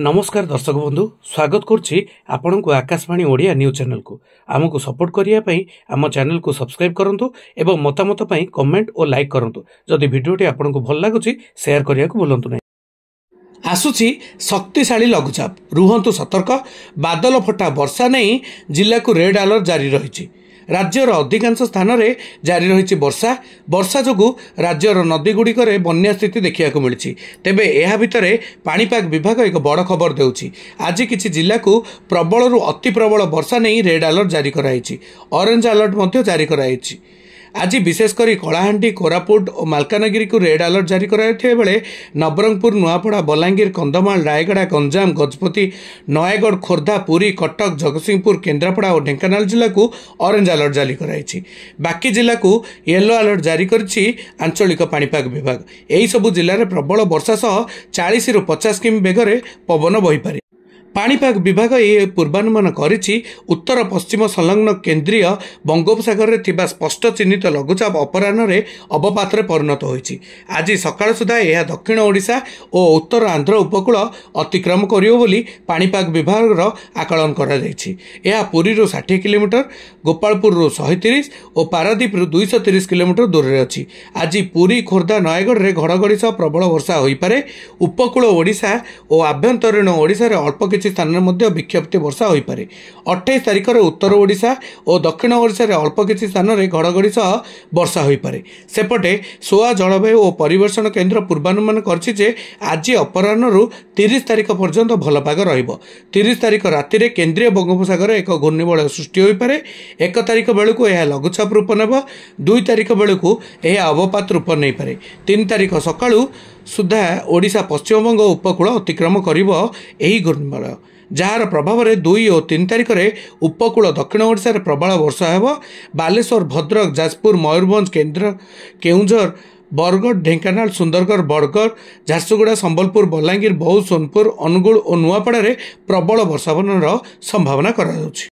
नमस्कार दर्शक बंधु स्वागत करुच्ची आपण को आकाशवाणी ओडिया न्यूज चैनल को आमको सपोर्ट करने आम चैनल को सब्सक्राइब करूँ एवं मतामत कमेंट और लाइक करूँ जदि भिडियोटी आपन को भल लगुच शेयर करने को भूलु ना। आसुची शक्तिशाली लघुचाप रुहंतु सतर्क बादल फटा वर्षा नहीं जिला को रेड अलर्ट जारी रही। राज्यर अधिकांश स्थान में जारी रही वर्षा वर्षा जो राज्यर नदीगुड़िक बन्या स्थिति देखा मिली। तेबे यह भितर पाणीपाग विभाग एक बड़ खबर देउछि। आज किछि जिला को प्रबल अति प्रबल वर्षा नहीं रेड अलर्ट जारी कराई। ऑरेंज अलर्ट मध्य जारी कराई। आज विशेषकर कलाहांडी कोरापुट और मालकानगिरी को रेड अलर्ट जारी कराइथिबा बेले नवरंगपुर नुआपड़ा बलांगीर कंधमाल रायगड़ा गंजाम गजपति नयागढ़ खोर्धा पुरी कटक जगतसिंहपुर केन्द्रापड़ा और ढेंकानाल जिला को ऑरेंज अलर्ट जारी कराई। बाकी जिला को येलो अलर्ट जारी करिछि आंचलिक पाणीपाग विभाग। एही सबु जिले में प्रबल वर्षा सह 40 ରୁ 50 किमी बेगरे पवन बहिपारे। पाणीपाग विभाग ये पूर्वानुमान करिछि उत्तर पश्चिम संलग्न केन्द्रीय बंगोपसागर में थिबा स्पष्ट चिन्हित लघुचाप अपराह्न अवपात परिणत होइछि। आज सकाळ सुधा यह दक्षिण ओडिशा और उत्तर आंध्र उपकूल अतिक्रम करियो बोली पाणीपाग विभाग आकलन करा जायछि। यह पुरी 60 किलोमीटर गोपालपुर 130 और पारादीप 230 किलोमीटर दूर में अच्छी। आज पुरी खोर्धा नयागढ़ में घड़घड़ी सह प्रबल वर्षा हो पारे। उपकूल ओडिशा और आभ्यंतरीण ओडिशा रे अल्प किछि स्थान में विक्षिप्त वर्षा हो पारे। 28 तारिख में उत्तर ओडिशा और दक्षिण ओडिशा रे अल्प किछि स्थान में घड़घड़ी सह वर्षा हो पारे। सेपटे सोआ जलवायु और परिवेशन केन्द्र पूर्वानुमान करछि जे आज अपराह्न 30 तारिख पर्यंत भल पाग रहिबो। 30 तारिख राति रे केन्द्रीय बंगोपसागर एक घूर्णिबलय सृष्टि हो पारे। 1 तारिख बेलू यह लघुचाप रूप नेब। 2 तारिख बेलू यह अवपात रूप नहीं पारे। 3 तारिख सकाळु सुधा ओडिशा पश्चिमबंग उपकूल अतिक्रम करिबो एही घूर्णिबलय, जार प्रभाव में 2 और 3 तारिख में उपकूल दक्षिण ओडिशा रे प्रबल वर्षा हेबो। बालेश्वर भद्रक जाजपुर मयूरभंज केउंझर बरगढ़ ढेंकानाल सुंदरगढ़ बड़गढ़ झारसुगुड़ा संबलपुर बलांगीर बौद्ध सोनपुर अनुगुल और नुआपड़ा प्रबल वर्षावन संभावना करा जाउछि।